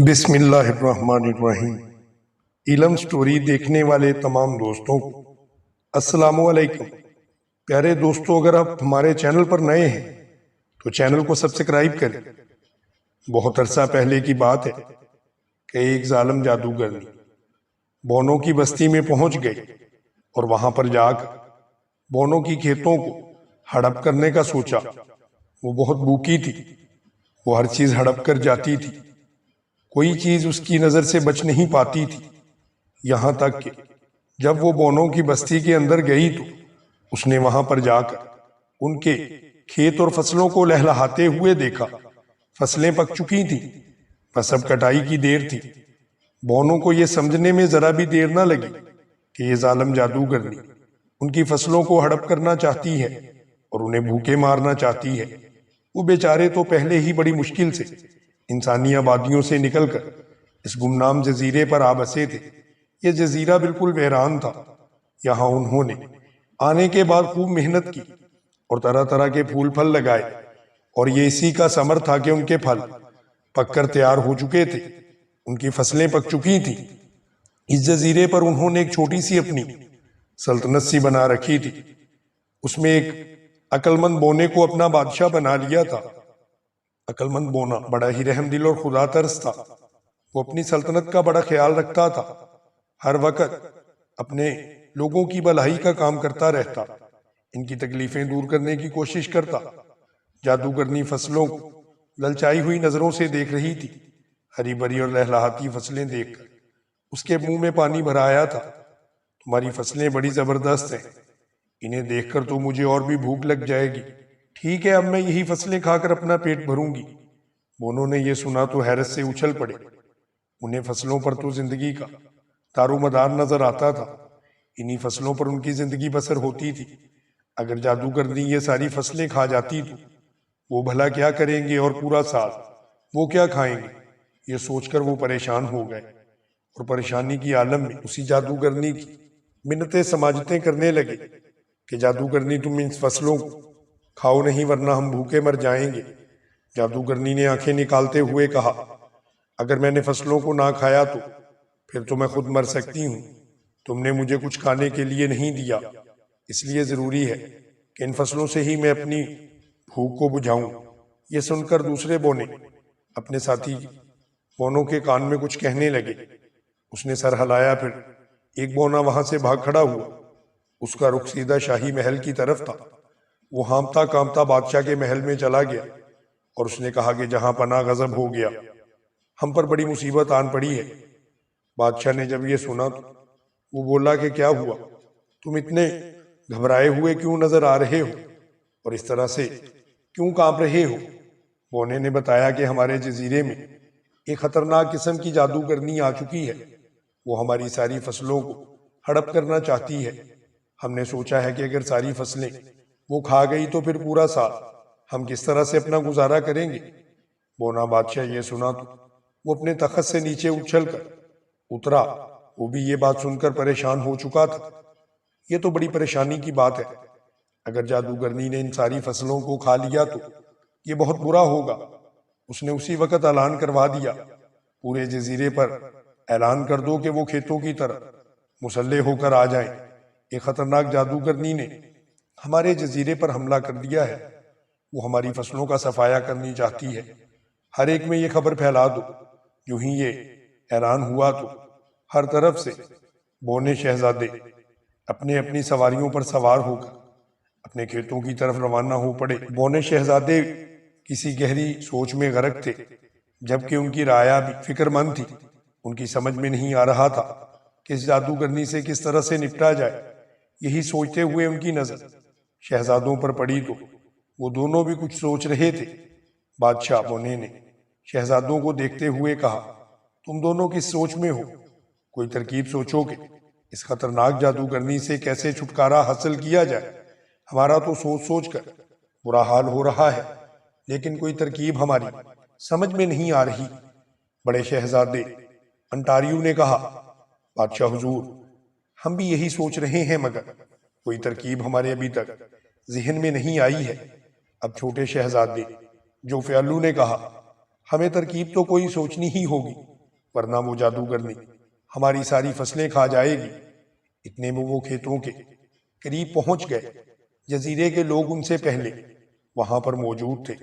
بسم اللہ الرحمن الرحیم۔ علم سٹوری دیکھنے والے تمام دوستوں کو السلام علیکم۔ پیارے دوستوں، اگر آپ ہمارے چینل پر نئے ہیں تو چینل کو سبسکرائب کریں۔ بہت عرصہ پہلے کی بات ہے کہ ایک ظالم جادوگر بونوں کی بستی میں پہنچ گئی اور وہاں پر جا کر بونوں کی کھیتوں کو ہڑپ کرنے کا سوچا۔ وہ بہت بھوکی تھی، وہ ہر چیز ہڑپ کر جاتی تھی، کوئی چیز اس کی نظر سے بچ نہیں پاتی تھی، یہاں تک کہ جب وہ بونوں کی بستی کے اندر گئی تو اس نے وہاں پر جا کر ان کے کھیت اور فصلوں کو لہلہاتے ہوئے دیکھا۔ فصلیں پک چکی تھیں، بس اب کٹائی کی دیر تھی۔ بونوں کو یہ سمجھنے میں ذرا بھی دیر نہ لگی کہ یہ ظالم جادوگرنی ان کی فصلوں کو ہڑپ کرنا چاہتی ہے اور انہیں بھوکے مارنا چاہتی ہے۔ وہ بیچارے تو پہلے ہی بڑی مشکل سے انسانی آبادیوں سے نکل کر اس گمنام جزیرے پر آ بسے تھے۔ یہ جزیرہ بالکل ویران تھا۔ یہاں انہوں نے آنے کے بعد خوب محنت کی اور طرح طرح کے پھول پھل لگائے، اور یہ اسی کا ثمر تھا کہ ان کے پھل پک کر تیار ہو چکے تھے، ان کی فصلیں پک چکی تھیں۔ اس جزیرے پر انہوں نے ایک چھوٹی سی اپنی سلطنت سی بنا رکھی تھی۔ اس میں ایک عقل مند بونے کو اپنا بادشاہ بنا لیا تھا۔ عقل مند بونا بڑا ہی رحم دل اور خدا ترس تھا۔ وہ اپنی سلطنت کا بڑا خیال رکھتا تھا، ہر وقت اپنے لوگوں کی بھلائی کا کام کرتا رہتا، ان کی تکلیفیں دور کرنے کی کوشش کرتا۔ جادوگرنی فصلوں کو للچائی ہوئی نظروں سے دیکھ رہی تھی۔ ہری بھری اور لہلہاتی فصلیں دیکھ کر اس کے منہ میں پانی بھر آیا تھا۔ تمہاری فصلیں بڑی زبردست ہیں، انہیں دیکھ کر تو مجھے اور بھی بھوک لگ جائے گی۔ ٹھیک ہے، اب میں یہی فصلیں کھا کر اپنا پیٹ بھروں گی۔ بونوں نے یہ سنا تو حیرت سے اچھل پڑے۔ انہیں فصلوں پر تو زندگی کا دار و مدار نظر آتا تھا، انہی فصلوں پر ان کی زندگی بسر ہوتی تھی۔ اگر جادوگرنی یہ ساری فصلیں کھا جاتی تو وہ بھلا کیا کریں گے، اور پورا سال وہ کیا کھائیں گے؟ یہ سوچ کر وہ پریشان ہو گئے اور پریشانی کی عالم میں اسی جادوگرنی کی منتیں سماجتیں کرنے لگے کہ جادوگرنی تم ان فصلوں کو کھاؤ نہیں ورنہ ہم بھوکے مر جائیں گے۔ جادوگرنی نے آنکھیں نکالتے ہوئے کہا، اگر میں نے فصلوں کو نہ کھایا تو پھر تو میں خود مر سکتی ہوں۔ تم نے مجھے کچھ کھانے کے لیے نہیں دیا، اس لیے ضروری ہے کہ ان فصلوں سے ہی میں اپنی بھوک کو بجھاؤں۔ یہ سن کر دوسرے بونے اپنے ساتھی بونوں کے کان میں کچھ کہنے لگے۔ اس نے سر ہلایا، پھر ایک بونا وہاں سے بھاگ کھڑا ہوا۔ اس کا رخ سیدھا شاہی محل کی طرف تھا۔ وہ ہامتا کامتا بادشاہ کے محل میں چلا گیا اور اس نے کہا کہ جہاں پناہ غضب ہو گیا، ہم پر بڑی مصیبت آن پڑی ہے۔ بادشاہ نے جب یہ سنا تو وہ بولا کہ کیا ہوا، تم اتنے گھبرائے ہوئے کیوں نظر آ رہے ہو اور اس طرح سے کیوں کانپ رہے ہو؟ بونے نے بتایا کہ ہمارے جزیرے میں ایک خطرناک قسم کی جادوگرنی آ چکی ہے، وہ ہماری ساری فصلوں کو ہڑپ کرنا چاہتی ہے۔ ہم نے سوچا ہے کہ اگر ساری فصلیں وہ کھا گئی تو پھر پورا سال ہم کس طرح سے اپنا گزارا کریں گے؟ بونا بادشاہ یہ سنا تو وہ اپنے تخت سے نیچے اچھل کر اترا۔ وہ بھی یہ بات سن کر پریشان ہو چکا تھا۔ یہ تو بڑی پریشانی کی بات ہے، اگر جادوگرنی نے ان ساری فصلوں کو کھا لیا تو یہ بہت برا ہوگا۔ اس نے اسی وقت اعلان کروا دیا، پورے جزیرے پر اعلان کر دو کہ وہ کھیتوں کی طرح مسلح ہو کر آ جائیں۔ ایک خطرناک جادوگرنی نے ہمارے جزیرے پر حملہ کر دیا ہے، وہ ہماری فصلوں کا صفایا کرنی چاہتی ہے۔ ہر ایک میں یہ خبر پھیلا دو۔ جو ہی یہ اعلان ہوا تو ہر طرف سے بونے شہزادے اپنے اپنی سواریوں پر سوار ہو کر اپنے کھیتوں کی طرف روانہ ہو پڑے۔ بونے شہزادے کسی گہری سوچ میں غرق تھے، جبکہ ان کی رعایا بھی فکر مند تھی۔ ان کی سمجھ میں نہیں آ رہا تھا کہ اس جادوگرنی سے کس طرح سے نپٹا جائے۔ یہی سوچتے ہوئے ان کی نظر شہزادوں پر پڑی تو وہ دونوں بھی کچھ سوچ رہے تھے۔ بادشاہ بونے نے شہزادوں کو دیکھتے ہوئے کہا، تم دونوں کس سوچ میں ہو؟ کوئی ترکیب سوچو کہ اس خطرناک جادوگرنی سے کیسے چھٹکارا حاصل کیا جائے۔ ہمارا تو سوچ سوچ کر برا حال ہو رہا ہے، لیکن کوئی ترکیب ہماری سمجھ میں نہیں آ رہی۔ بڑے شہزادے انٹاریو نے کہا، بادشاہ حضور، ہم بھی یہی سوچ رہے ہیں، مگر کوئی ترکیب ہمارے ابھی تک ذہن میں نہیں آئی ہے۔ اب چھوٹے شہزادے جو فیالو نے کہا، ہمیں ترکیب تو کوئی سوچنی ہی ہوگی، ورنہ وہ جادوگرنی ہماری ساری فصلیں کھا جائے گی۔ اتنے میں وہ کھیتوں کے قریب پہنچ گئے۔ جزیرے کے لوگ ان سے پہلے وہاں پر موجود تھے۔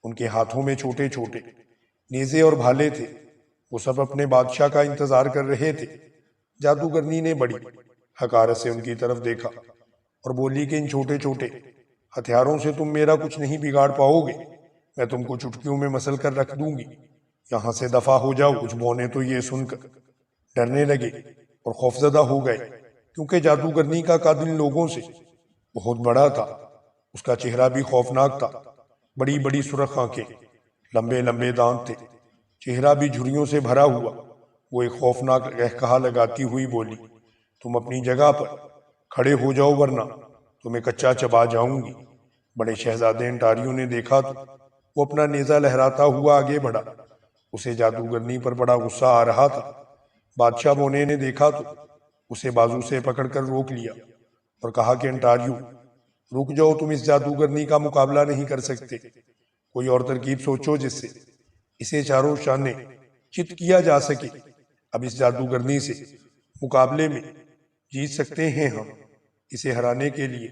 ان کے ہاتھوں میں چھوٹے چھوٹے نیزے اور بھالے تھے۔ وہ سب اپنے بادشاہ کا انتظار کر رہے تھے۔ جادوگرنی نے بڑی حقارت سے ان کی طرف دیکھا اور بولی کہ ان چھوٹے چھوٹے ہتھیاروں سے تم میرا کچھ نہیں بگاڑ پاؤ گے۔ میں تم کو چٹکیوں میں مسل کر رکھ دوں گی۔ یہاں سے دفع ہو جاؤ۔ کچھ بونے تو یہ سن کر ڈرنے لگے اور خوفزدہ ہو گئے، کیونکہ جادوگرنی کا قد ان لوگوں سے بہت بڑا تھا۔ اس کا چہرہ بھی خوفناک تھا۔ بڑی بڑی سرخ آنکھیں، لمبے لمبے دانت تھے، چہرہ بھی جھریوں سے بھرا ہوا۔ وہ ایک خوفناک قہقہا لگاتی ہوئی بولی، تم اپنی جگہ پر کھڑے ہو جاؤ ورنہ تمہیں کچا چبا جاؤں گی۔ بڑے شہزادے انٹاریوں نے دیکھا تو وہ اپنا نیزہ لہراتا ہوا آگے بڑھا۔ اسے جادوگرنی پر بڑا غصہ آ رہا تھا۔ بادشاہ بونے نے دیکھا تو اسے بازو سے پکڑ کر روک لیا اور کہا کہ انٹاریو رک جاؤ، تم اس جادوگرنی کا مقابلہ نہیں کر سکتے۔ کوئی اور ترکیب سوچو جس سے اسے چاروں شانے چت کیا جا سکے۔ اب اس جادوگرنی سے مقابلے میں جیت سکتے ہیں ہم۔ اسے ہرانے کے لیے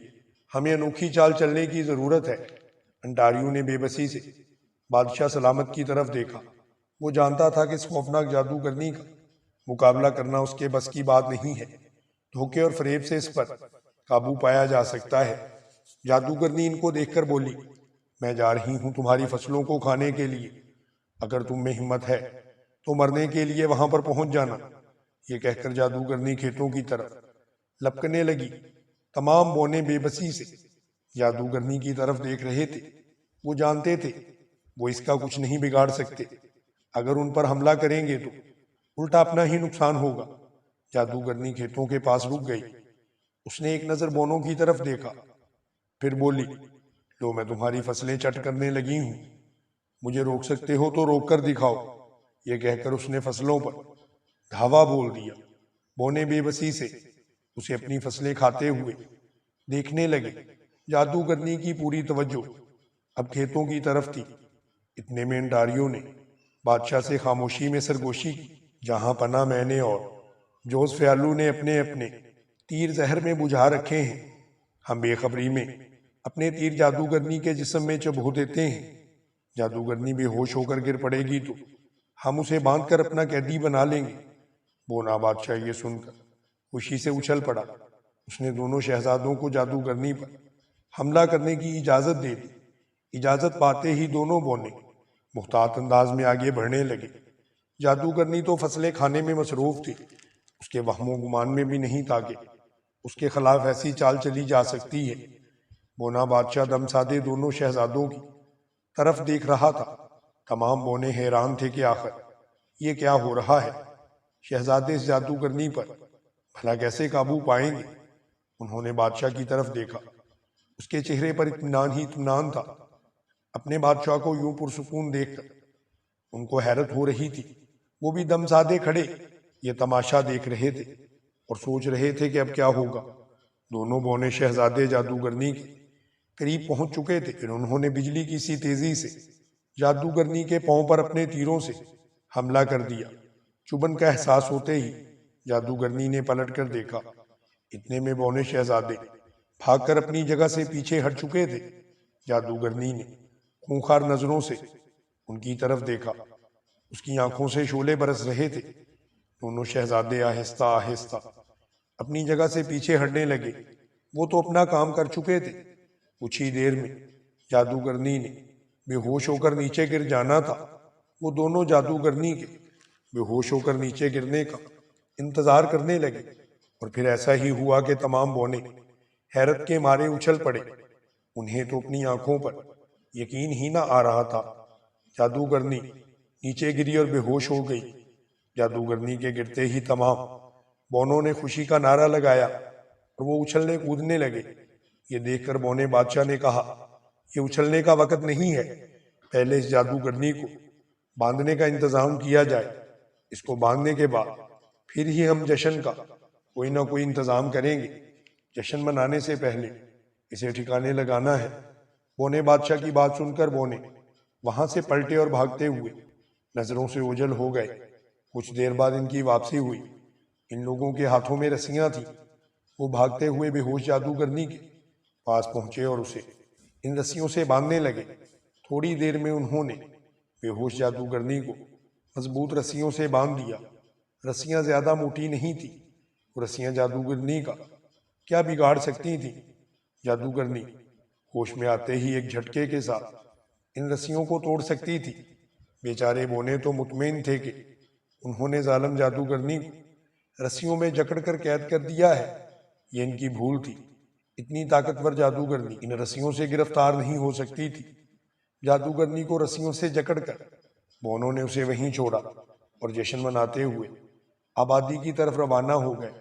ہمیں انوکھی چال چلنے کی ضرورت ہے۔ انٹاریو نے بے بسی سے بادشاہ سلامت کی طرف دیکھا۔ وہ جانتا تھا کہ اس خوفناک جادوگرنی کا مقابلہ کرنا اس کے بس کی بات نہیں ہے۔ دھوکے اور فریب سے اس پر قابو پایا جا سکتا ہے۔ جادوگرنی ان کو دیکھ کر بولی، میں جا رہی ہوں تمہاری فصلوں کو کھانے کے لیے۔ اگر تم میں ہمت ہے تو مرنے کے لیے وہاں پر پہنچ جانا۔ یہ کہہ کر جادوگرنی کھیتوں کی طرف لپکنے لگی۔ تمام بونے بے بسی سے جادوگرنی کی طرف دیکھ رہے تھے۔ وہ جانتے تھے وہ اس کا کچھ نہیں بگاڑ سکتے۔ اگر ان پر حملہ کریں گے تو الٹا اپنا ہی نقصان ہوگا۔ جادوگرنی کھیتوں کے پاس رک گئی۔ اس نے ایک نظر بونوں کی طرف دیکھا، پھر بولی، لو میں تمہاری فصلیں چٹ کرنے لگی ہوں، مجھے روک سکتے ہو تو روک کر دکھاؤ۔ یہ کہہ کر اس نے فصلوں پر دھاوا بول دیا۔ بونے بے بسی سے اسے اپنی فصلیں کھاتے ہوئے دیکھنے لگے۔ جادوگرنی کی پوری توجہ اب کھیتوں کی طرف تھی۔ اتنے میں انٹاریو نے بادشاہ سے خاموشی میں سرگوشی کی، جہاں پناہ میں نے اور جوز فیالو نے اپنے اپنے تیر زہر میں بجھا رکھے ہیں، ہم بے خبری میں اپنے تیر جادوگرنی کے جسم میں چبھو دیتے ہیں۔ جادوگرنی بے ہوش ہو کر گر پڑے گی تو ہم اسے باندھ کر اپنا قیدی بنا لیں گے۔ بونا بادشاہ یہ سن کر خوشی سے اچھل پڑا۔ اس نے دونوں شہزادوں کو جادوگرنی پر حملہ کرنے کی اجازت دے دی۔ اجازت پاتے ہی دونوں بونے محتاط انداز میں آگے بڑھنے لگے۔ جادوگرنی تو فصلیں کھانے میں مصروف تھی۔ اس کے وہم و گمان میں بھی نہیں تھا کہ اس کے خلاف ایسی چال چلی جا سکتی ہے۔ بونا بادشاہ دم سادے دونوں شہزادوں کی طرف دیکھ رہا تھا۔ تمام بونے حیران تھے کہ آخر یہ کیا ہو رہا ہے۔ شہزادے اس جادوگرنی پر بھلا کیسے قابو پائیں گے؟ انہوں نے بادشاہ کی طرف دیکھا۔ اس کے چہرے پر اطمینان ہی اطمینان تھا۔ اپنے بادشاہ کو یوں پرسکون دیکھ کر ان کو حیرت ہو رہی تھی۔ وہ بھی دم سادے کھڑے یہ تماشا دیکھ رہے تھے اور سوچ رہے تھے کہ اب کیا ہوگا۔ دونوں بونے شہزادے جادوگرنی کے قریب پہنچ چکے تھے۔ پھر انہوں نے بجلی کی سی تیزی سے جادوگرنی کے پاؤں پر اپنے تیروں سے حملہ کر دیا۔ چبھن کا احساس ہوتے ہی جادوگرنی نے پلٹ کر دیکھا۔ اتنے میں بونے شہزادے بھاگ کر اپنی جگہ سے پیچھے ہٹ چکے تھے۔ جادوگرنی نے خونخوار نظروں سے ان کی طرف دیکھا۔ اس کی آنکھوں سے شعلے برس رہے تھے۔ دونوں شہزادے آہستہ آہستہ اپنی جگہ سے پیچھے ہٹنے لگے۔ وہ تو اپنا کام کر چکے تھے۔ کچھ ہی دیر میں جادوگرنی نے بے ہوش ہو کر نیچے گر جانا تھا۔ وہ دونوں جادوگرنی کے بے ہوش ہو کر نیچے گرنے کا انتظار کرنے لگے، اور پھر ایسا ہی ہوا کہ تمام بونے حیرت کے مارے اچھل پڑے۔ انہیں تو اپنی آنکھوں پر یقین ہی نہ آ رہا تھا۔ جادوگرنی نیچے گری اور بے ہوش ہو گئی۔ جادوگرنی کے گرتے ہی تمام بونوں نے خوشی کا نعرہ لگایا اور وہ اچھلنے کودنے لگے۔ یہ دیکھ کر بونے بادشاہ نے کہا، یہ اچھلنے کا وقت نہیں ہے، پہلے اس جادوگرنی کو باندھنے کا انتظام کیا جائے۔ اس کو باندھنے کے بعد پھر ہی ہم جشن کا کوئی نہ کوئی انتظام کریں گے۔ جشن منانے سے پہلے اسے ٹھکانے لگانا ہے۔ بونے بادشاہ کی بات سن کر بونے وہاں سے پلٹے اور بھاگتے ہوئے نظروں سے اوجھل ہو گئے۔ کچھ دیر بعد ان کی واپسی ہوئی۔ ان لوگوں کے ہاتھوں میں رسیاں تھیں۔ وہ بھاگتے ہوئے بے ہوش جادوگرنی کے پاس پہنچے اور اسے ان رسیوں سے باندھنے لگے۔ تھوڑی دیر میں انہوں نے بے ہوش جادوگرنی کو مضبوط رسیوں سے باندھ دیا۔ رسیاں زیادہ موٹی نہیں تھیں۔ وہ رسیاں جادوگرنی کا کیا بگاڑ سکتی تھیں؟ جادوگرنی ہوش میں آتے ہی ایک جھٹکے کے ساتھ ان رسیوں کو توڑ سکتی تھی۔ بیچارے بونے تو مطمئن تھے کہ انہوں نے ظالم جادوگرنی کو رسیوں میں جکڑ کر قید کر دیا ہے۔ یہ ان کی بھول تھی۔ اتنی طاقتور جادوگرنی ان رسیوں سے گرفتار نہیں ہو سکتی تھی۔ جادوگرنی کو رسیوں سے جکڑ کر بونوں نے اسے وہیں چھوڑا اور جشن مناتے ہوئے آبادی کی طرف روانہ ہو گئے۔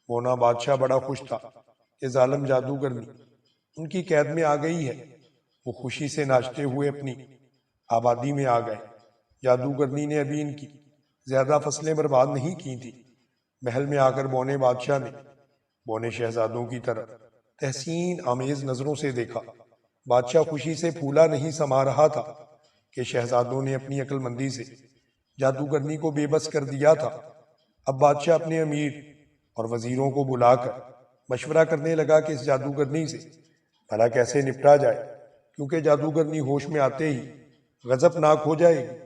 بونا بادشاہ بڑا خوش تھا کہ ظالم جادوگرنی ان کی قید میں آ گئی ہے۔ وہ خوشی سے ناچتے ہوئے اپنی آبادی میں آ گئے۔ جادوگرنی نے ابھی ان کی زیادہ فصلیں برباد نہیں کی تھی۔ محل میں آ کر بونے بادشاہ نے بونے شہزادوں کی طرف تحسین آمیز نظروں سے دیکھا۔ بادشاہ خوشی سے پھولا نہیں سما رہا تھا کہ شہزادوں نے اپنی عقل مندی سے جادوگرنی کو بے بس کر دیا تھا۔ اب بادشاہ اپنے امیر اور وزیروں کو بلا کر مشورہ کرنے لگا کہ اس جادوگرنی سے بھلا کیسے نپٹا جائے، کیونکہ جادوگرنی ہوش میں آتے ہی غضب ناک ہو جائے گی،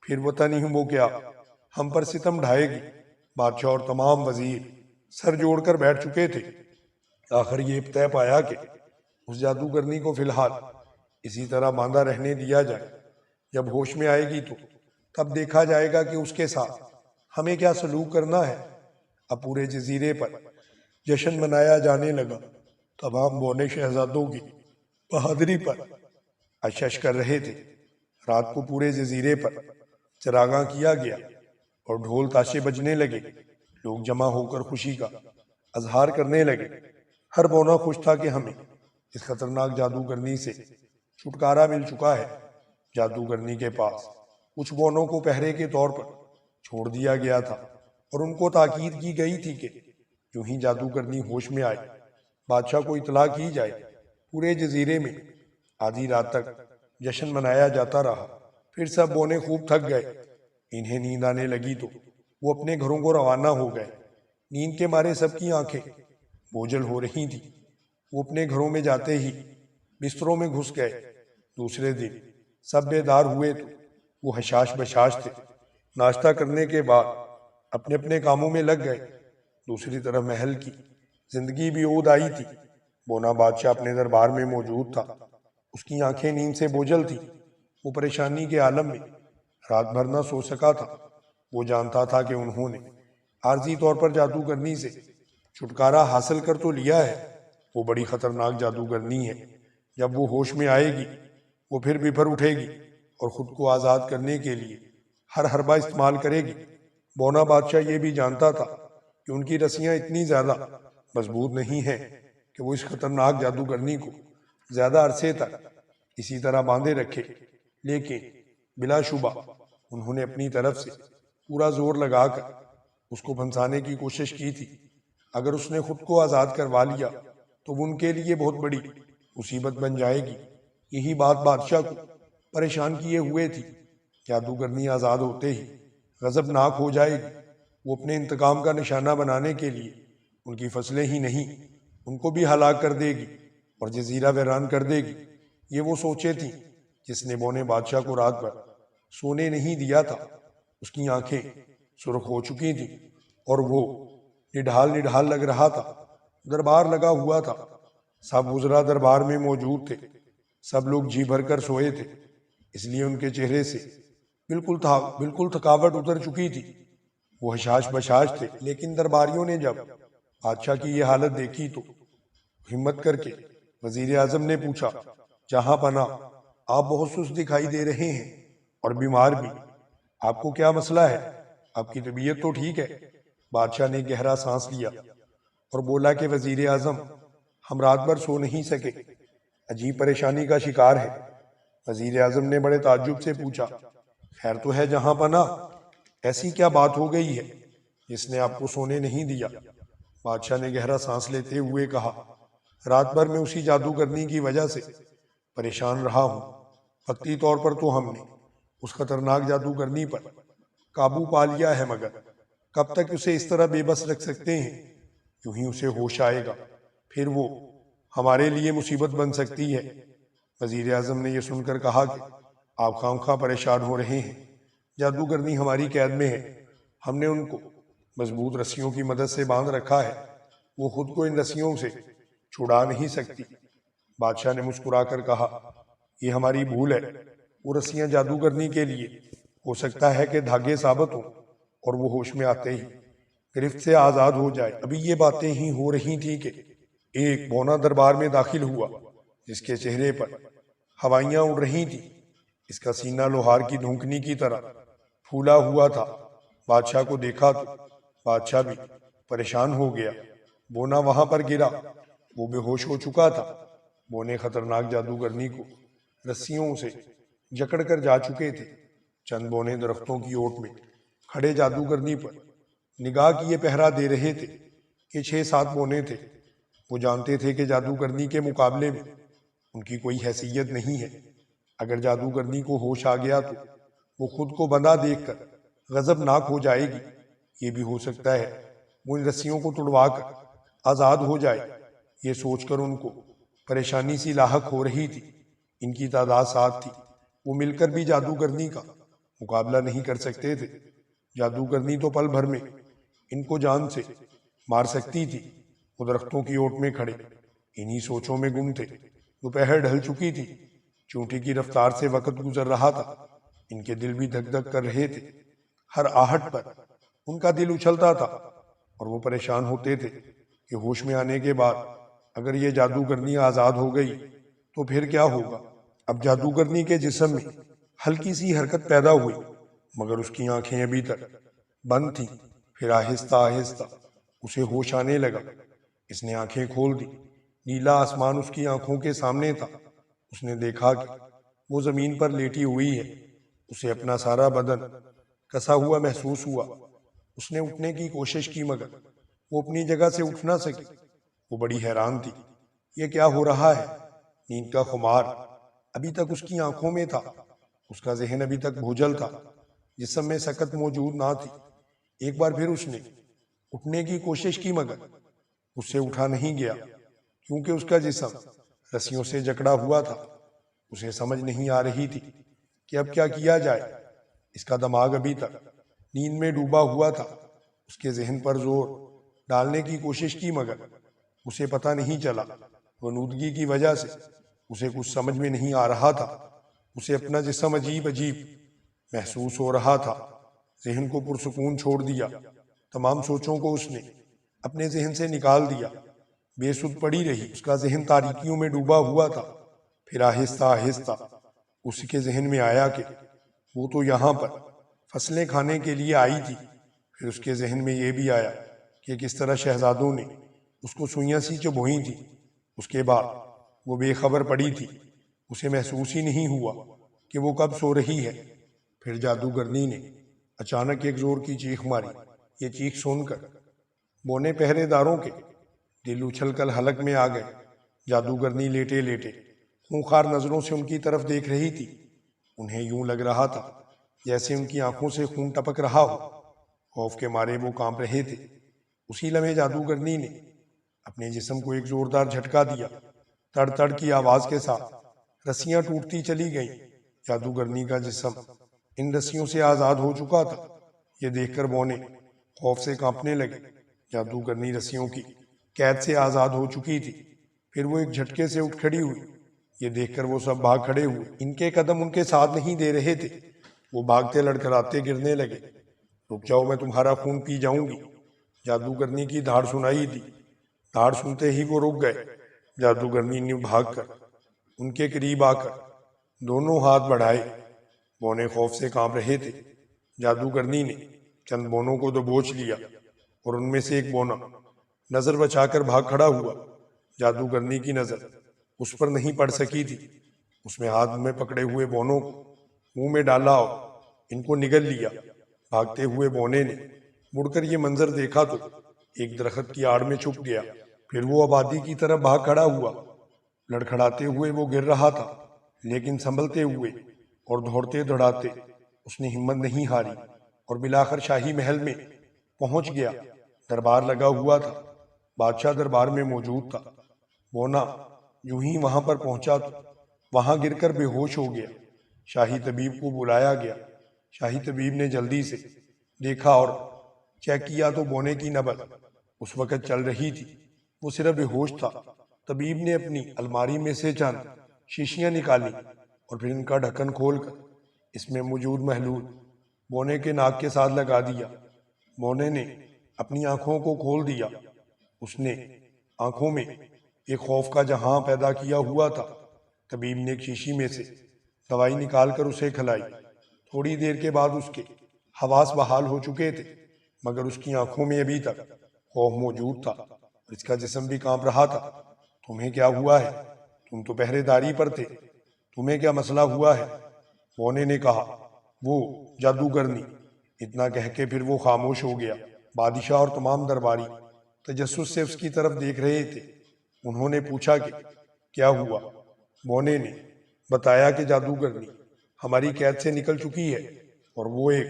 پھر وہ تن ہی وہ کیا ہم پر ستم ڈھائے گی۔ بادشاہ اور تمام وزیر سر جوڑ کر بیٹھ چکے تھے۔ آخر یہ طے پایا کہ اس جادوگرنی کو فی الحال اسی طرح باندھا رہنے دیا جائے۔ جب ہوش میں آئے گی تو تب دیکھا جائے گا کہ اس کے ساتھ ہمیں کیا سلوک کرنا ہے۔ اب پورے جزیرے پر جشن منایا جانے لگا۔ تمام بونے شہزادوں کی بہادری پر اشش کر رہے تھے۔ رات کو پورے جزیرے پر چراغاں کیا گیا اور ڈھول تاشے بجنے لگے۔ لوگ جمع ہو کر خوشی کا اظہار کرنے لگے۔ ہر بونا خوش تھا کہ ہمیں اس خطرناک جادوگرنی سے چھٹکارا مل چکا ہے۔ جادوگرنی کے پاس کچھ بونوں کو پہرے کے طور پر چھوڑ دیا گیا تھا اور ان کو تاکید کی گئی تھی کہ جو ہی جادوگرنی ہوش میں آئے بادشاہ کو اطلاع کی جائے۔ پورے جزیرے میں آدھی رات تک جشن منایا جاتا رہا۔ پھر سب بونے خوب تھک گئے۔ انہیں نیند آنے لگی تو وہ اپنے گھروں کو روانہ ہو گئے۔ نیند کے مارے سب کی آنکھیں بوجھل ہو رہی تھیں۔ وہ اپنے گھروں میں جاتے ہی بستروں میں گھس گئے۔ دوسرے دن سب بیدار ہوئے تو وہ حشاش بشاش تھے۔ ناشتہ کرنے کے بعد اپنے اپنے کاموں میں لگ گئے۔ دوسری طرف محل کی زندگی بھی اود آئی تھی۔ بونا بادشاہ اپنے دربار میں موجود تھا۔ اس کی آنکھیں نیند سے بوجھل تھیں۔ وہ پریشانی کے عالم میں رات بھر نہ سو سکا تھا۔ وہ جانتا تھا کہ انہوں نے عارضی طور پر جادوگرنی سے چھٹکارا حاصل کر تو لیا ہے، وہ بڑی خطرناک جادوگرنی ہے۔ جب وہ ہوش میں آئے گی وہ پھر بفر اٹھے گی اور خود کو آزاد کرنے کے لیے ہر حربہ استعمال کرے گی۔ بونا بادشاہ یہ بھی جانتا تھا کہ ان کی رسیاں اتنی زیادہ مضبوط نہیں ہیں کہ وہ اس خطرناک جادوگرنی کو زیادہ عرصے تک اسی طرح باندھے رکھے، لیکن بلا شبہ انہوں نے اپنی طرف سے پورا زور لگا کر اس کو پھنسانے کی کوشش کی تھی۔ اگر اس نے خود کو آزاد کروا لیا تو وہ ان کے لیے بہت بڑی مصیبت بن جائے گی۔ یہی بات بادشاہ کو پریشان کیے ہوئے تھی۔ جادوگرنی آزاد ہوتے ہی غضب ناک ہو جائے گی۔ وہ اپنے انتقام کا نشانہ بنانے کے لیے ان کی فصلیں ہی نہیں ان کو بھی ہلاک کر دے گی اور جزیرہ ویران کر دے گی۔ یہ وہ سوچیں تھیں جس نے بونے بادشاہ کو رات بھر سونے نہیں دیا تھا۔ اس کی آنکھیں سرخ ہو چکی تھیں اور وہ نڈھال نڈھال لگ رہا تھا۔ دربار لگا ہوا تھا۔ سب وزراء دربار میں موجود تھے۔ سب لوگ جی بھر کر سوئے تھے، اس لیے ان کے چہرے سے بالکل تھکاوٹ اتر چکی تھی۔ وہ حشاش بشاش تھے، لیکن درباریوں نے جب بادشاہ کی یہ حالت دیکھی تو ہمت کر کے وزیر اعظم نے پوچھا، جہاں پناہ آپ بہت سست دکھائی دے رہے ہیں اور بیمار بھی، آپ کو کیا مسئلہ ہے؟ آپ کی طبیعت تو ٹھیک ہے؟ بادشاہ نے گہرا سانس لیا اور بولا کہ وزیر اعظم، ہم رات بھر سو نہیں سکے، عجیب پریشانی کا شکار ہے۔ وزیر اعظم نے بڑے تعجب سے پوچھا، خیر تو ہے جہاں پناہ؟ ایسی کیا بات ہو گئی ہے جس نے آپ کو سونے نہیں دیا؟ بادشاہ نے گہرا سانس لیتے ہوئے کہا، رات بھر میں اسی جادوگرنی کی وجہ سے پریشان رہا ہوں۔ قطعی طور پر تو ہم نے اس خطرناک جادوگرنی پر قابو پا لیا ہے، مگر کب تک اسے اس طرح بے بس رکھ سکتے ہیں؟ یوں ہی اسے ہوش آئے گا، پھر وہ ہمارے لیے مصیبت بن سکتی ہے۔ وزیر اعظم نے یہ سن کر کہا کہ آپ خواہ پریشان ہو رہے ہیں، جادوگرنی ہماری قید میں ہے، ہم نے ان کو مضبوط رسیوں کی مدد سے باندھ رکھا ہے، وہ خود کو ان رسیوں سے چھڑا نہیں سکتی۔ بادشاہ نے مسکرا کر کہا، یہ ہماری بھول ہے، وہ رسیاں جادوگرنی کے لیے ہو سکتا ہے کہ دھاگے ثابت ہوں، اور وہ ہوش میں آتے ہی گرفت سے آزاد ہو جائے۔ ابھی یہ باتیں ہی ہو رہی تھی کہ ایک بونا دربار میں داخل ہوا، جس کے چہرے پر ہوائیاں اڑ رہی تھیں۔ اس کا سینہ لوہار کی دھونکنی کی طرح پھولا ہوا تھا۔ بادشاہ کو دیکھا تو بادشاہ بھی پریشان ہو گیا۔ بونا وہاں پر گرا، وہ بے ہوش ہو چکا تھا۔ بونے خطرناک جادوگرنی کو رسیوں سے جکڑ کر جا چکے تھے۔ چند بونے درختوں کی اوٹ میں کھڑے جادوگرنی پر نگاہ کیے پہرا دے رہے تھے کہ 6-7 بونے تھے۔ وہ جانتے تھے کہ جادوگرنی کے مقابلے میں ان کی کوئی حیثیت نہیں ہے۔ اگر جادوگرنی کو ہوش آ گیا تو وہ خود کو بندھا دیکھ کر غضبناک ہو جائے گی۔ یہ بھی ہو سکتا ہے وہ ان رسیوں کو تڑوا کر آزاد ہو جائے۔ یہ سوچ کر ان کو پریشانی سی لاحق ہو رہی تھی۔ ان کی تعداد 7 تھی، وہ مل کر بھی جادوگرنی کا مقابلہ نہیں کر سکتے تھے۔ جادوگرنی تو پل بھر میں ان کو جان سے مار سکتی تھی۔ وہ درختوں کی اوٹ میں کھڑے انہی سوچوں میں گم تھے۔ دوپہر ڈھل چکی تھی، چونٹی کی رفتار سے وقت گزر رہا تھا۔ ان کے دل بھی دھک دھک کر رہے تھے۔ ہر آہٹ پر ان کا دل اچھلتا تھا، اور وہ پریشان ہوتے تھے کہ ہوش میں آنے کے بعد اگر یہ جادوگرنی آزاد ہو گئی تو پھر کیا ہوگا۔ اب جادوگرنی کے جسم میں ہلکی سی حرکت پیدا ہوئی، مگر اس کی آنکھیں ابھی تک بند تھیں۔ پھر آہستہ آہستہ اسے ہوش آنے لگا۔ اس نے آنکھیں کھول دی۔ نیلا آسمان اس کی آنکھوں کے سامنے تھا۔ اس نے دیکھا کہ وہ زمین پر لیٹی ہوئی ہے۔ اسے اپنا سارا بدن کسا ہوا محسوس ہوا۔ اس نے اٹھنے کی کوشش کی، مگر وہ اپنی جگہ سے اٹھ نہ سکی۔ وہ بڑی حیران تھی، یہ کیا ہو رہا ہے؟ نیند کا خمار ابھی تک اس کی آنکھوں میں تھا، اس کا ذہن ابھی تک بھوجل تھا، جسم میں سکت موجود نہ تھی۔ ایک بار پھر اس نے اٹھنے کی کوشش کی، مگر اس سے اٹھا نہیں گیا، کیونکہ اس کا جسم رسیوں سے جکڑا ہوا تھا۔ اسے سمجھ نہیں آ رہی تھی کہ اب کیا کیا جائے۔ اس کا دماغ ابھی تک نیند میں ڈوبا ہوا تھا۔ اس کے ذہن پر زور ڈالنے کی کوشش کی، مگر اسے پتہ نہیں چلا۔ غنودگی کی وجہ سے اسے کچھ سمجھ میں نہیں آ رہا تھا۔ اسے اپنا جسم عجیب محسوس ہو رہا تھا۔ ذہن کو پرسکون چھوڑ دیا۔ تمام سوچوں کو اس نے اپنے ذہن سے نکال دیا۔ بے سود پڑی رہی، اس کا ذہن تاریکیوں میں ڈوبا ہوا تھا۔ پھر آہستہ آہستہ اس کے ذہن میں آیا کہ وہ تو یہاں پر فصلیں کھانے کے لیے آئی تھی۔ پھر اس کے ذہن میں یہ بھی آیا کہ کس طرح شہزادوں نے اس کو سوئیاں سی چبھوئی تھی۔ اس کے بعد وہ بے خبر پڑی تھی۔ اسے محسوس ہی نہیں ہوا کہ وہ کب سو رہی ہے۔ پھر جادوگرنی نے اچانک ایک زور کی چیخ ماری۔ یہ چیخ سن کر بونے پہرے داروں کے دل اچھل کر حلق میں آ گئے۔ جادوگرنی لیٹے لیٹے خونخوار نظروں سے ان کی طرف دیکھ رہی تھی۔ انہیں یوں لگ رہا تھا جیسے ان کی آنکھوں سے خون ٹپک رہا ہو۔ خوف کے مارے وہ کانپ رہے تھے۔ اسی لمحے جادوگرنی نے اپنے جسم کو ایک زوردار جھٹکا دیا۔ تڑ تڑ کی آواز کے ساتھ رسیاں ٹوٹتی چلی گئیں۔ جادوگرنی کا جسم ان رسیوں سے آزاد ہو چکا تھا۔ یہ دیکھ کر بونے خوف سے کانپنے لگے۔ جادوگرنی رسیوں کی قید سے آزاد ہو چکی تھی۔ پھر وہ ایک جھٹکے سے اٹھ کھڑی ہوئی۔ یہ دیکھ کر وہ سب بھاگ کھڑے ہوئے۔ ان کے قدم ان کے ساتھ نہیں دے رہے تھے۔ وہ بھاگتے لڑکھڑاتے گرنے لگے۔ رک جاؤ، میں تمہارا خون پی جاؤں گی، جادوگرنی کی دھاڑ سنائی دی۔ دھاڑ سنتے ہی وہ رک گئے۔ جادوگرنی نے بھاگ کر ان کے قریب آ کر دونوں ہاتھ بڑھائے۔ بونے خوف سے کانپ رہے تھے۔ جادوگرنی نے چند بونوں کو دبوچ لیا، اور ان میں سے ایک بونا نظر بچا کر بھاگ کھڑا ہوا۔ جادوگرنی کی نظر اس پر نہیں پڑ سکی تھی۔ اس میں ہاتھ میں پکڑے ہوئے بونوں کو منہ میں ڈالا اور ان کو نگل لیا۔ بھاگتے ہوئے بونے نے مڑ کر یہ منظر دیکھا تو ایک درخت کی آڑ میں چھپ گیا۔ پھر وہ آبادی کی طرف بھاگ کھڑا ہوا۔ لڑکھڑاتے ہوئے وہ گر رہا تھا۔ لیکن سنبھلتے ہوئے اور دوڑتے دوڑاتے اس نے ہمت نہیں ہاری اور بلاخر شاہی محل میں پہنچ گیا۔ دربار لگا ہوا تھا، بادشاہ دربار میں موجود تھا۔ بونا یوں ہی وہاں پر پہنچا تو وہاں گر کر بے ہوش ہو گیا۔ شاہی طبیب کو بلایا گیا۔ شاہی طبیب نے جلدی سے دیکھا اور چیک کیا تو بونے کی نبض اس وقت چل رہی تھی، وہ صرف بے ہوش تھا۔ طبیب نے اپنی الماری میں سے چند شیشیاں نکالی اور پھر ان کا ڈھکن کھول کر اس میں موجود محلول بونے کے ناک کے ساتھ لگا دیا۔ بونے نے اپنی آنکھوں کو کھول دیا۔ اس نے آنکھوں میں ایک خوف کا جہاں پیدا کیا ہوا تھا۔ طبیب نے ایک شیشی میں سے دوائی نکال کر اسے کھلائی۔ تھوڑی دیر کے بعد اس کے حواس بحال ہو چکے تھے، مگر اس کی آنکھوں میں ابھی تک خوف موجود تھا اور اس کا جسم بھی کانپ رہا تھا۔ تمہیں کیا ہوا ہے؟ تم تو پہرے داری پر تھے، تمہیں کیا مسئلہ ہوا ہے؟ بونے نے کہا، وہ جادوگرنی۔ اتنا کہہ کے پھر وہ خاموش ہو گیا۔ بادشاہ اور تمام درباری تجسس سے اس کی طرف دیکھ رہے تھے۔ انہوں نے پوچھا کہ کیا ہوا؟ بونے نے بتایا کہ جادوگرنی ہماری قید سے نکل چکی ہے اور وہ ایک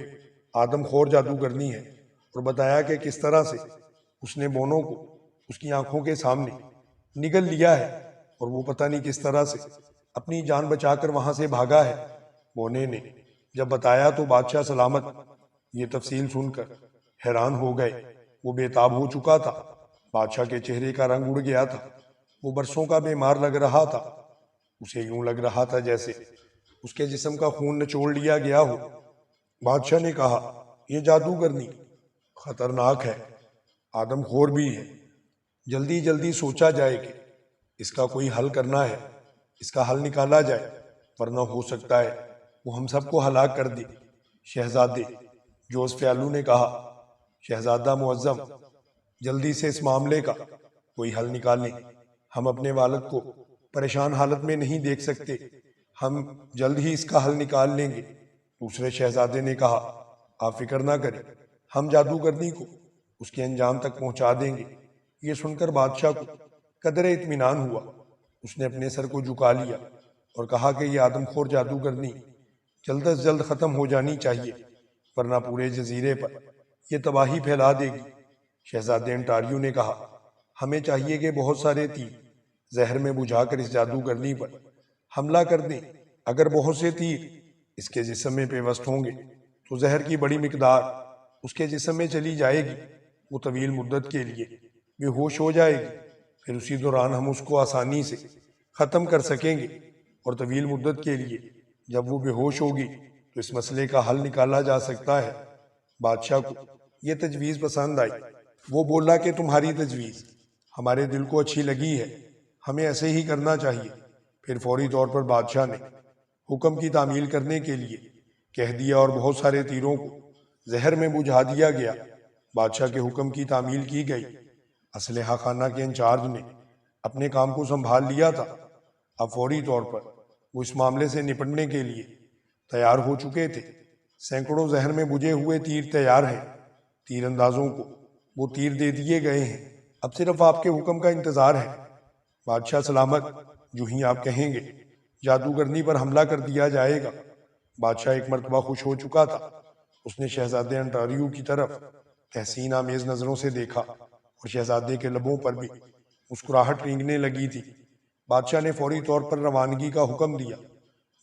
آدم خور جادوگرنی ہے، اور بتایا کہ کس طرح سے اس نے بونوں کو اس کی آنکھوں کے سامنے نگل لیا ہے اور وہ پتہ نہیں کس طرح سے اپنی جان بچا کر وہاں سے بھاگا ہے۔ بونے نے جب بتایا تو بادشاہ سلامت یہ تفصیل سن کر حیران ہو گئے۔ وہ بے تاب ہو چکا تھا، بادشاہ کے چہرے کا رنگ اڑ گیا تھا، وہ برسوں کا بیمار لگ رہا تھا۔ اسے یوں لگ رہا تھا جیسے اس کے جسم کا خون نچوڑ لیا گیا ہو۔ بادشاہ نے کہا، یہ جادوگرنی خطرناک ہے، آدم خور بھی ہے۔ جلدی جلدی سوچا جائے کہ اس کا کوئی حل کرنا ہے، اس کا حل نکالا جائے، ورنہ ہو سکتا ہے وہ ہم سب کو ہلاک کر دے۔ شہزادے جوز فیالو نے کہا، شہزادہ معظم، جلدی سے اس معاملے کا کوئی حل نکالیں، ہم اپنے والد کو پریشان حالت میں نہیں دیکھ سکتے، ہم جلد ہی اس کا حل نکال لیں گے۔ دوسرے شہزادے نے کہا، آپ فکر نہ کریں، ہم جادوگرنی کو اس کے انجام تک پہنچا دیں گے۔ یہ سن کر بادشاہ کو قدرے اطمینان ہوا۔ اس نے اپنے سر کو جھکا لیا اور کہا کہ یہ آدم خور جادوگرنی جلد از جلد ختم ہو جانی چاہیے، ورنہ پورے جزیرے پر یہ تباہی پھیلا دے گی۔ شہزادے انٹاریو نے کہا، ہمیں چاہیے کہ بہت سارے تیر زہر میں بجھا کر اس جادوگرنی پر حملہ کر دیں۔ اگر بہت سے تیر اس کے جسم میں پیوست ہوں گے تو زہر کی بڑی مقدار اس کے جسم میں چلی جائے گی، وہ طویل مدت کے لیے بے ہوش ہو جائے گی، پھر اسی دوران ہم اس کو آسانی سے ختم کر سکیں گے، اور طویل مدت کے لیے جب وہ بے ہوش ہوگی تو اس مسئلے کا حل نکالا جا سکتا ہے۔ بادشاہ کو یہ تجویز پسند آئی۔ وہ بولا کہ تمہاری تجویز ہمارے دل کو اچھی لگی ہے، ہمیں ایسے ہی کرنا چاہیے۔ پھر فوری طور پر بادشاہ نے حکم کی تعمیل کرنے کے لیے کہہ دیا اور بہت سارے تیروں کو زہر میں بجھا دیا گیا۔ بادشاہ کے حکم کی تعمیل کی گئی۔ اسلحہ خانہ کے انچارج نے اپنے کام کو سنبھال لیا تھا۔ اب فوری طور پر وہ اس معاملے سے نپٹنے کے لیے تیار ہو چکے تھے۔ سینکڑوں زہر میں بجھے ہوئے تیر تیار ہیں، تیر اندازوں کو وہ تیر دے دیے گئے ہیں، اب صرف آپ کے حکم کا انتظار ہے۔ بادشاہ سلامت، جو ہی آپ کہیں گے جادوگرنی پر حملہ کر دیا جائے گا۔ بادشاہ ایک مرتبہ خوش ہو چکا تھا۔ اس نے شہزادے انٹاریو کی طرف تحسین آمیز نظروں سے دیکھا اور شہزادے کے لبوں پر بھی مسکراہٹ رینگنے لگی تھی۔ بادشاہ نے فوری طور پر روانگی کا حکم دیا۔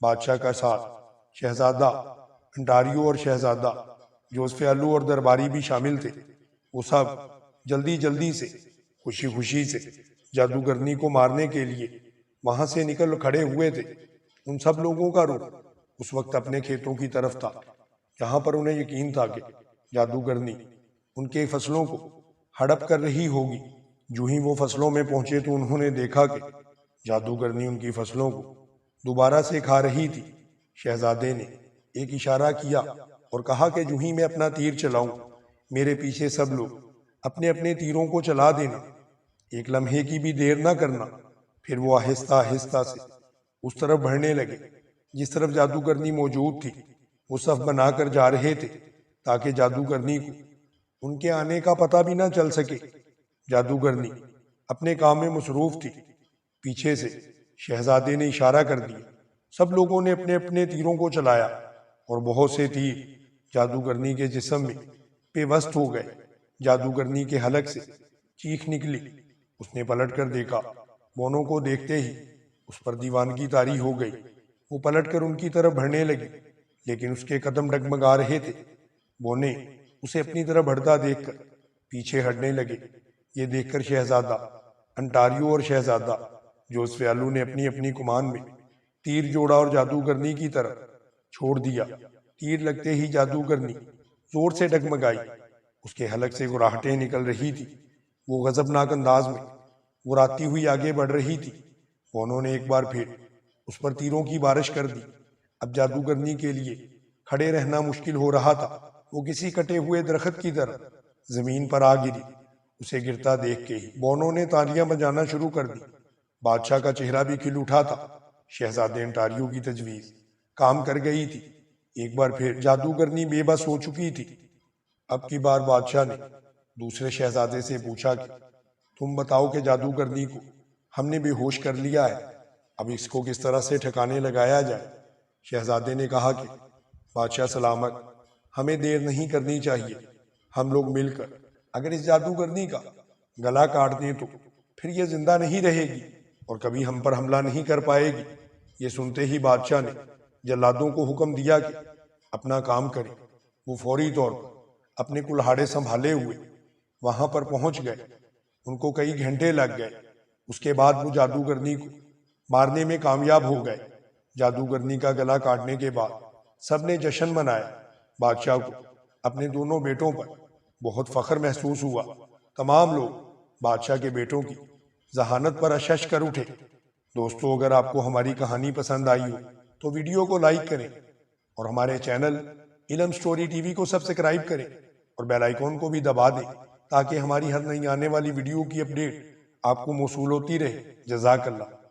بادشاہ کا ساتھ شہزادہ انٹاریو اور شہزادہ جوز فیالو اور درباری بھی شامل تھے۔ وہ سب جلدی جلدی سے خوشی خوشی سے جادوگرنی کو مارنے کے لیے وہاں سے نکل کھڑے ہوئے تھے۔ ان سب لوگوں کا رخ اس وقت اپنے کھیتوں کی طرف تھا، جہاں پر انہیں یقین تھا کہ جادوگرنی ان کے فصلوں کو ہڑپ کر رہی ہوگی۔ جو ہی وہ فصلوں میں پہنچے تو انہوں نے دیکھا کہ جادوگرنی ان کی فصلوں کو دوبارہ سے کھا رہی تھی۔ شہزادے نے ایک اشارہ کیا اور کہا کہ جو ہی میں اپنا تیر چلاؤں، میرے پیچھے سب لوگ اپنے اپنے تیروں کو چلا دینا، ایک لمحے کی بھی دیر نہ کرنا۔ پھر وہ آہستہ آہستہ سے اس طرف بڑھنے لگے جس طرف جادوگرنی موجود تھی۔ وہ صف بنا کر جا رہے تھے تاکہ جادوگرنی کو ان کے آنے کا پتہ بھی نہ چل سکے۔ جادوگرنی اپنے کام میں مصروف تھی۔ پیچھے سے شہزادے نے اشارہ کر دیا، سب لوگوں نے اپنے اپنے تیروں کو چلایا اور بہت سے تیر جادوگرنی کے جسم میں پیوست ہو گئے۔ جادوگرنی کے حلق سے چیخ نکلی۔ اس نے پلٹ کر دیکھا۔ بونو کو دیکھتے ہی اس پر دیوانگی طاری ہو گئی۔ وہ پلٹ کر ان کی طرف بڑھنے لگی، لیکن اس کے قدم ڈگمگا رہے تھے۔ بونے اسے اپنی طرف بڑھتا دیکھ کر پیچھے ہٹنے لگے۔ یہ دیکھ کر شہزادہ انٹاریو اور شہزادہ جوزفیالو نے اپنی اپنی کمان میں تیر جوڑا اور جادوگرنی کی طرف چھوڑ دیا۔ تیر لگتے ہی جادوگرنی زور سے ڈگمگائی۔ اس کے حلق سے گراہٹیں نکل رہی تھی۔ وہ غضبناک انداز میں گراتی ہوئی آگے بڑھ رہی تھی۔ بونو نے ایک بار پھر اس پر تیروں کی بارش کر دی۔ اب جادوگرنی کے لیے کھڑے رہنا مشکل ہو رہا تھا۔ وہ کسی کٹے ہوئے درخت کی طرح زمین پر آ گری۔ اسے گرتا دیکھ کے ہی بونو نے تالیاں بجانا شروع کر دی۔ بادشاہ کا چہرہ بھی کھل اٹھا تھا۔ شہزادے انٹاریو کی تجویز کام کر گئی تھی۔ ایک بار پھر جادوگرنی بے بس ہو چکی تھی۔ اب کی بار بادشاہ نے دوسرے شہزادے سے پوچھا کہ تم بتاؤ کہ جادوگرنی کو ہم نے بے ہوش کر لیا ہے، اب اس کو کس طرح سے ٹھکانے لگایا جائے؟ شہزادے نے کہا کہ بادشاہ سلامت، ہمیں دیر نہیں کرنی چاہیے۔ ہم لوگ مل کر اگر اس جادوگرنی کا گلا کاٹ دیں تو پھر یہ زندہ نہیں رہے گی اور کبھی ہم پر حملہ نہیں کر پائے گی۔ یہ سنتے ہی بادشاہ نے جلادوں کو حکم دیا کہ اپنا کام کریں۔ وہ فوری طور پر اپنے کلہاڑے سنبھالے ہوئے وہاں پر پہنچ گئے۔ ان کو کئی گھنٹے لگ گئے۔ اس کے بعد وہ جادوگرنی کو مارنے میں کامیاب ہو گئے۔ جادوگرنی کا گلا کاٹنے کے بعد سب نے جشن منایا۔ بادشاہ کو اپنے دونوں بیٹوں پر بہت فخر محسوس ہوا۔ تمام لوگ بادشاہ کے بیٹوں کی ذہانت پر اشش کر اٹھے۔ دوستو، اگر آپ کو ہماری کہانی پسند آئی ہو تو ویڈیو کو لائک کریں اور ہمارے چینل علم سٹوری ٹی وی کو سبسکرائب کریں اور بیل آئیکن کو بھی دبا دیں تاکہ ہماری ہر نئی آنے والی ویڈیو کی اپڈیٹ آپ کو موصول ہوتی رہے۔ جزاک اللہ۔